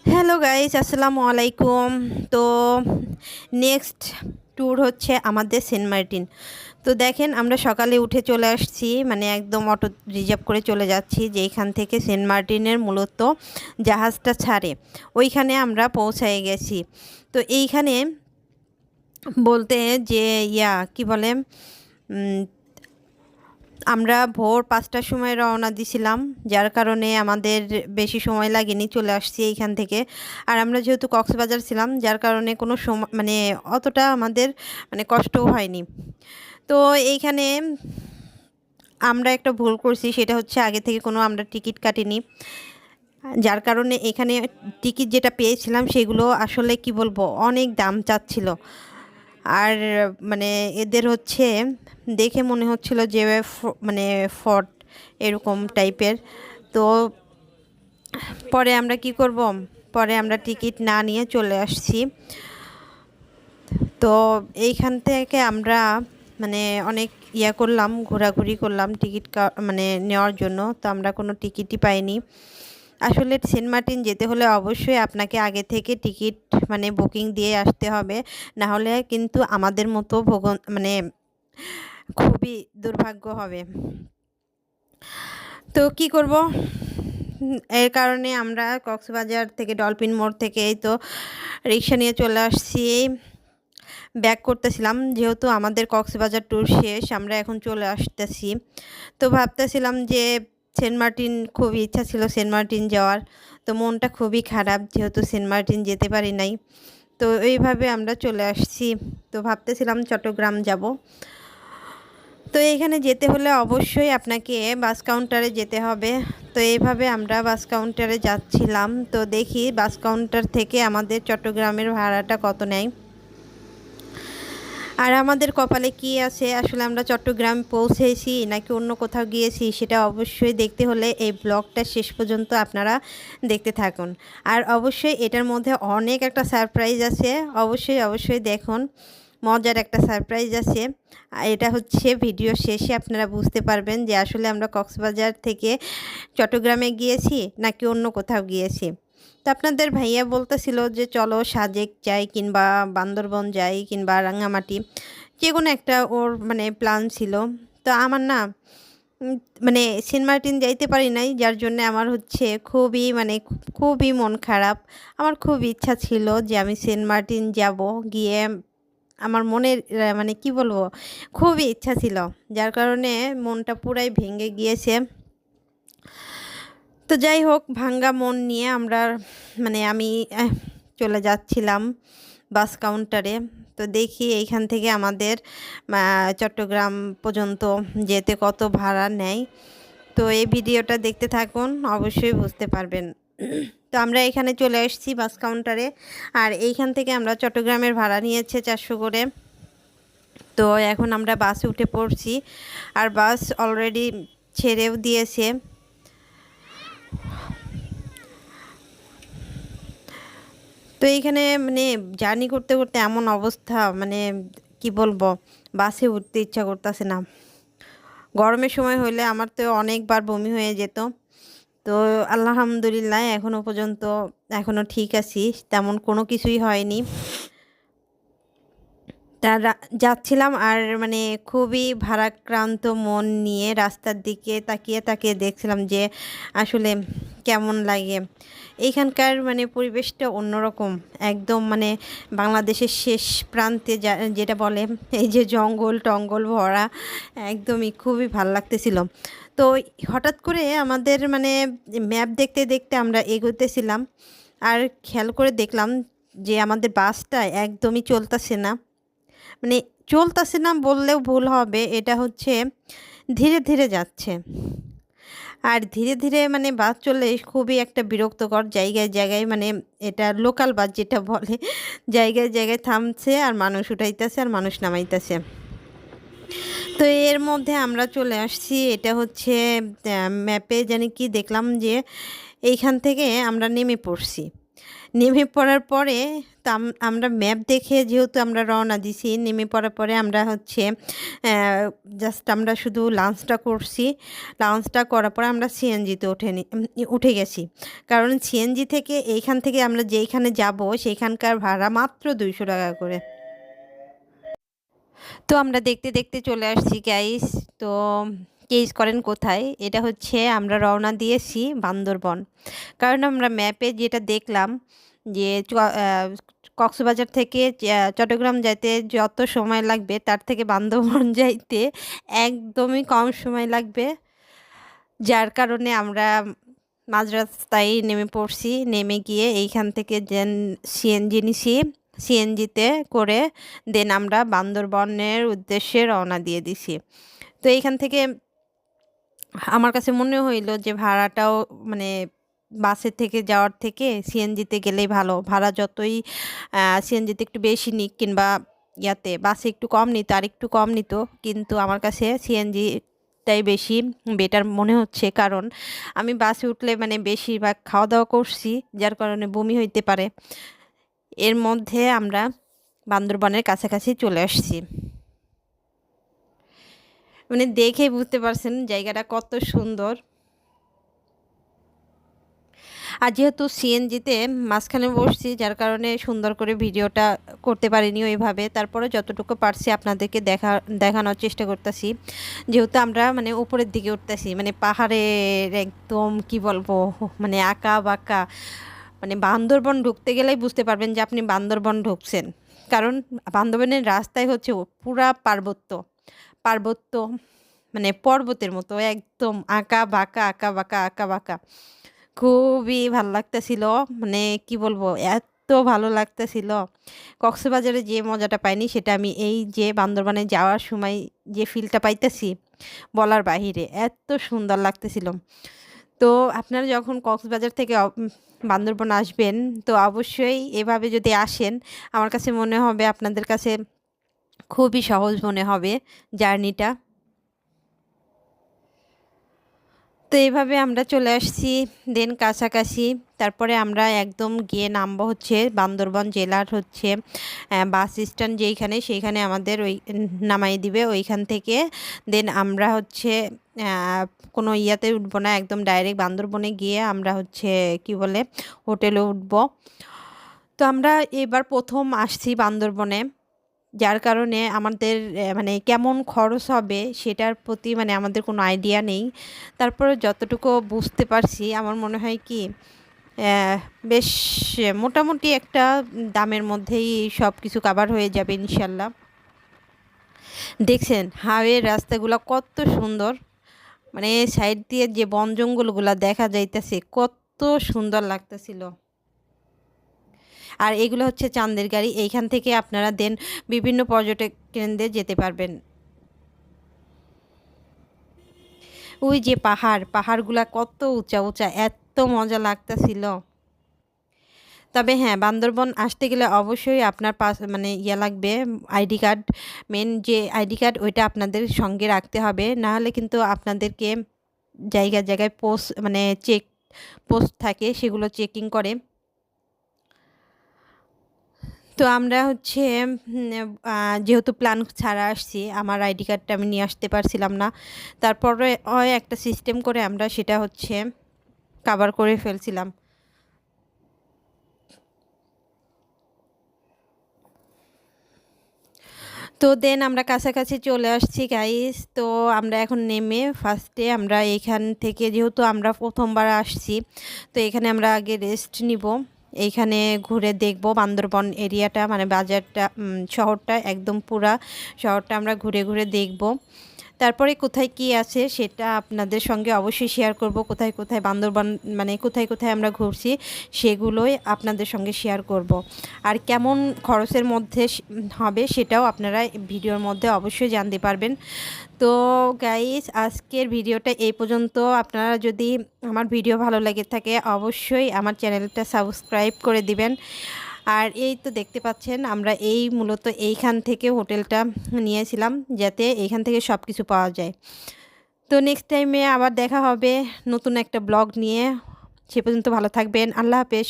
Hello guys, আসসালামু আলাইকুম। তো নেক্সট ট্যুর হচ্ছে আমাদের সেন্ট মার্টিন। তো দেখেন, আমরা সকালে উঠে চলে আসছি, মানে একদম অটো রিজার্ভ করে চলে যাচ্ছি, যে এইখান থেকে সেন্ট মার্টিনের মূলত জাহাজটা ছাড়ে ওইখানে আমরা পৌঁছায় গেছি। তো এইখানে বলতে যে কি বলে, আমরা ভোর 5টার সময় রওনা দিছিলাম, যার কারণে আমাদের বেশি সময় লাগেনি, চলে আসছি এইখান থেকে। আর আমরা যেহেতু কক্সবাজার ছিলাম, যার কারণে কোনো সময় মানে অতটা আমাদের মানে কষ্টও হয়নি। তো এইখানে আমরা একটা ভুল করছি, সেটা হচ্ছে আগে থেকে কোনো আমরা টিকিট কাটিনি, যার কারণে এখানে টিকিট যেটা পেয়েছিলাম সেগুলো আসলে কি বলবো, অনেক দাম চাচ্ছিল। আর মানে এদের হচ্ছে দেখে মনে হচ্ছিল যে মানে ফর্ট এরকম টাইপের। তো পরে আমরা কি করব, পরে আমরা টিকিট না নিয়ে চলে আসছি। তো এইখান থেকে আমরা মানে অনেক করলাম, ঘোরাঘুরি করলাম টিকিট মানে নেওয়ার জন্য। তো আমরা কোনো টিকিটই পাইনি। আসলে সেন্ট মার্টিন যেতে হলে অবশ্যই আপনাকে আগে থেকে টিকিট মানে বুকিং দিয়ে আসতে হবে, না হলে কিন্তু আমাদের মতো মানে খুবই দুর্ভাগ্য হবে। তো কি করব, এর কারণে আমরা কক্সবাজার থেকে ডলফিন মোড় থেকে এই তো রিক্সা নিয়ে চলে আসছি। ব্যাক করতেছিলাম, যেহেতু আমাদের কক্সবাজার ট্যুর শেষ, আমরা এখন চলে আসতেছি। তো ভাবতেছিলাম যে সেন্ট মার্টিন, খুবই ইচ্ছা ছিল সেন্ট মার্টিন যাওয়ার। তো মনটা খুবই খারাপ, যেহেতু সেন্ট মার্টিন যেতে পারি নাই। তো এইভাবে আমরা চলে আসছি। তো ভাবতেছিলাম চট্টগ্রাম যাব। তো এইখানে যেতে হলে অবশ্যই আপনাকে বাস কাউন্টারে যেতে হবে। তো এইভাবে আমরা বাস কাউন্টারে যাচ্ছিলাম। তো দেখি বাস কাউন্টার থেকে আমাদের চট্টগ্রামের ভাড়াটা কত নেয়। আর আমাদের কপালে কি আছে, আসলে আমরা চট্টগ্রাম পৌঁছেছি নাকি অন্য কোথাও গিয়েছি, সেটা অবশ্যই দেখতে হলে এই ব্লগটা শেষ পর্যন্ত আপনারা দেখতে থাকুন। আর অবশ্যই এটার মধ্যে অনেক একটা সারপ্রাইজ আছে, অবশ্যই অবশ্যই দেখুন, মজার একটা সারপ্রাইজ আছে। আর এটা হচ্ছে ভিডিও শেষে আপনারা বুঝতে পারবেন যে আসলে আমরা কক্সবাজার থেকে চট্টগ্রামে গিয়েছি নাকি অন্য কোথাও গিয়েছি। তো আপনাদের ভাইয়া বলতেছিল যে চলো সাজেক যাই, কিংবা বান্দরবন যাই, কিংবা রাঙামাটি, যে কোনো একটা ওর মানে প্ল্যান ছিল। তো আমার না মানে সেন্ট মার্টিন যাইতে পারি নাই, যার জন্য আমার হচ্ছে খুবই মানে খুবই মন খারাপ। আমার খুব ইচ্ছা ছিল যে আমি সেন্ট মার্টিন যাব, গিয়ে আমার মনের মানে কি বলবো, খুবই ইচ্ছা ছিল, যার কারণে মনটা পুরাই ভেঙে গিয়েছে। তো যাই হোক, ভাঙ্গা মন নিয়ে আমরা মানে আমি চলে যাচ্ছিলাম বাস কাউন্টারে। তো দেখি এইখান থেকে আমাদের চট্টগ্রাম পর্যন্ত যেতে কত ভাড়া নেয়। তো এই ভিডিওটা দেখতে থাকুন, অবশ্যই বুঝতে পারবেন। তো আমরা এখানে চলে এসেছি বাস কাউন্টারে। আর এইখান থেকে আমরা চট্টগ্রামের ভাড়া নিয়েছে 400 করে। তো এখন আমরা বাসে উঠে পড়ছি, আর বাস অলরেডি ছেড়েও দিয়েছে। তো এইখানে মানে জার্নি করতে করতে এমন অবস্থা, মানে কি বলবো, বাসে উঠতে ইচ্ছা করতেছে না। গরমের সময় হইলে আমার তো অনেকবার বমি হয়ে যেত। তো আলহামদুলিল্লাহ এখনো পর্যন্ত এখনো ঠিক আছি, তেমন কোনো কিছুই হয়নি। যাচ্ছিলাম আর মানে খুবই ভারাক্রান্ত মন নিয়ে রাস্তার দিকে তাকিয়ে তাকিয়ে দেখছিলাম যে আসলে কেমন লাগে এইখানকার মানে পরিবেশটা অন্যরকম, একদম মানে বাংলাদেশের শেষ প্রান্তে যেটা বলে, এই যে জঙ্গল টঙ্গল ভরা, একদমই খুবই ভাল লাগতেছিল। তো হঠাৎ করে আমাদের মানে ম্যাপ দেখতে দেখতে আমরা এগোতেছিলাম, আর খেয়াল করে দেখলাম যে আমাদের বাসটা একদমই চলতেছে না। মানে চলতেছে না বললেও ভুল হবে, এটা হচ্ছে ধীরে ধীরে যাচ্ছে। আর ধীরে ধীরে মানে বাস চললে খুবই একটা বিরক্তকর, জায়গায় জায়গায় মানে এটা লোকাল বাস যেটা বলে, জায়গায় জায়গায় থামছে আর মানুষ উঠাইতেছে আর মানুষ নামাইতেছে। তো এর মধ্যে আমরা চলে আসছি, এটা হচ্ছে ম্যাপে জানি কি দেখলাম যে এইখান থেকে আমরা নেমে পড়ছি। নেমে পড়ার পরে তো আমরা ম্যাপ দেখে যেহেতু আমরা রওনা দিছি, নেমে পড়ার পরে আমরা হচ্ছে জাস্ট আমরা শুধু লাঞ্চটা করছি। লাঞ্চটা করার পরে আমরা সিএনজিতে উঠে গেছি। কারণ সিএনজি থেকে এইখান থেকে আমরা যেইখানে যাব সেইখানকার ভাড়া মাত্র 200 টাকা করে। তো আমরা দেখতে দেখতে চলে আসছি গাইস। তো গেস করেন কোথায়? এটা হচ্ছে আমরা রওনা দিয়েছি বান্দরবন। কারণ আমরা ম্যাপে যেটা দেখলাম যে কক্সবাজার থেকে চট্টগ্রাম যাইতে যত সময় লাগবে তার থেকে বান্দরবন যাইতে একদমই কম সময় লাগবে। যার কারণে আমরা মাঝ রাস্তায় নেমে পড়ছি। নেমে গিয়ে এইখান থেকে সিএনজি নিছি। সিএনজিতে করে দেন আমরা বান্দরবনের উদ্দেশ্যে রওনা দিয়ে দিছি। তো এইখান থেকে আমার কাছে মনে হইল যে ভাড়াটাও মানে বাসের থেকে যাওয়ার থেকে সিএনজিতে গেলেই ভালো। ভাড়া যতই সিএনজিতে একটু বেশি নিক কিংবা ইয়াতে বাসে একটু কম নিত আর একটু কম নিত, কিন্তু আমার কাছে সিএনজিটাই বেশি বেটার মনে হচ্ছে। কারণ আমি বাসে উঠলে মানে বেশিরভাগ খাওয়া দাওয়া করছি, যার কারণে বমি হইতে পারে। এর মধ্যে আমরা বান্দরবনের কাছাকাছি চলে আসছি। মানে দেখেই বুঝতে পারছেন জায়গাটা কত সুন্দর। আর যেহেতু সিএনজিতে মাঝখানে বসছি, যার কারণে সুন্দর করে ভিডিওটা করতে পারিনি ওইভাবে। তারপরে যতটুকু পারছি আপনাদেরকে দেখানোর চেষ্টা করতেছি। যেহেতু আমরা মানে উপরের দিকে উঠতেছি, মানে পাহাড়ের একদম কি বলবো মানে আঁকা বাঁকা, মানে বান্দরবন ঢুকতে গেলেই বুঝতে পারবেন যে আপনি বান্দরবন ঢুকছেন। কারণ বান্দরবনের রাস্তায় হচ্ছে পুরা পার্বত্য পার্বত্য মানে পর্বতের মতো একদম আঁকা বাঁকা আঁকা বাঁকা আঁকা বাঁকা। খুবই ভাল লাগতেছিল, মানে কি বলবো এত ভালো লাগতেছিল। কক্সবাজারে যে মজাটা পাইনি সেটা আমি এই যে বান্দরবানে যাওয়ার সময় যে ফিলটা পাইতেছি বলার বাহিরে, এত সুন্দর লাগতেছিল। তো আপনারা যখন কক্সবাজার থেকে বান্দরবন আসবেন তো অবশ্যই এভাবে যদি আসেন, আমার কাছে মনে হবে আপনাদের কাছে খুবই সহজ মনে হবে জার্নিটা। তো এইভাবে আমরা চলে আসছি দেন কাছাকাছি। তারপরে আমরা একদম গিয়ে নামবো হচ্ছে বান্দরবন জেলার হচ্ছে বাস স্ট্যান্ড যেইখানে, সেইখানে আমাদের ওই নামাই দিবে। ওইখান থেকে দেন আমরা হচ্ছে কোনো ইয়াতে উঠবো না, একদম ডাইরেক্ট বান্দরবনে গিয়ে আমরা হচ্ছে কি বলে হোটেলে উঠবো। তো আমরা এবার প্রথম আসছি বান্দরবনে, যার কারণে আমাদের মানে কেমন খরচ হবে সেটার প্রতি মানে আমাদের কোনো আইডিয়া নেই। তারপরে যতটুকু বুঝতে পারছি আমার মনে হয় কি বেশ মোটামুটি একটা দামের মধ্যেই সব কিছু কাভার হয়ে যাবে ইনশাল্লাহ। দেখছেন হাইওয়ের রাস্তাগুলো কত সুন্দর, মানে সাইড দিয়ে যে বন জঙ্গলগুলো দেখা যাইতেছে কত সুন্দর লাগতেছিল। আর এগুলো হচ্ছে চাঁদের গাড়ি, এইখান থেকে আপনারা দেন বিভিন্ন পর্যটক কেন্দ্রে যেতে পারবেন। ওই যে পাহাড়গুলা কত উঁচা উঁচা, এত মজা লাগতেছিল। তবে হ্যাঁ, বান্দরবন আসতে গেলে অবশ্যই আপনার পাস মানে ইয়া লাগবে আইডি কার্ড। মেন যে আইডি কার্ড ওইটা আপনাদের সঙ্গে রাখতে হবে, না হলে কিন্তু আপনাদেরকে জায়গায় জায়গায় পোস্ট থাকে, সেগুলো চেকিং করে। তো আমরা হচ্ছে যেহেতু প্ল্যান ছাড়া আসছি, আমার আইডি কার্ডটা আমি নিয়ে আসতে পারছিলাম না। তারপরে একটা সিস্টেম করে আমরা সেটা হচ্ছে কাভার করে ফেলছিলাম। তো দেন আমরা কাছাকাছি চলে আসছি গাইস। তো আমরা এখন নেমে ফার্স্টে আমরা এইখান থেকে যেহেতু আমরা প্রথমবার আসছি, তো এখানে আমরা আগে রেস্ট নিব। এইখানে ঘুরে দেখব বান্দরবন এরিয়াটা, মানে বাজারটা, শহরটা একদম পুরা শহরটা আমরা ঘুরে ঘুরে দেখব। তারপরে কোথায় কি আছে সেটা আপনাদের সঙ্গে অবশ্যই শেয়ার করব। কোথায় কোথায় বান্দরবান মানে কোথায় কোথায় আমরা ঘুরছি সেগুলোই আপনাদের সঙ্গে শেয়ার করব। আর কেমন খরচের মধ্যে হবে সেটাও আপনারা ভিডিওর মধ্যে অবশ্যই জানতে পারবেন। তো গাইস আজকের ভিডিওটা এই পর্যন্ত। আপনারা যদি আমার ভিডিও ভালো লেগে থাকে অবশ্যই আমার চ্যানেলটা সাবস্ক্রাইব করে দিবেন। আর এই তো দেখতে পাচ্ছেন আমরা মূলত এইখান থেকে হোটেলটা নিয়েছিলাম, যাতে এইখান থেকে সব কিছু পাওয়া যায়। তো নেক্সট টাইমে আবার দেখা হবে নতুন একটা ব্লগ নিয়ে। সে পর্যন্ত ভালো থাকবেন। আল্লাহ হাফেজ।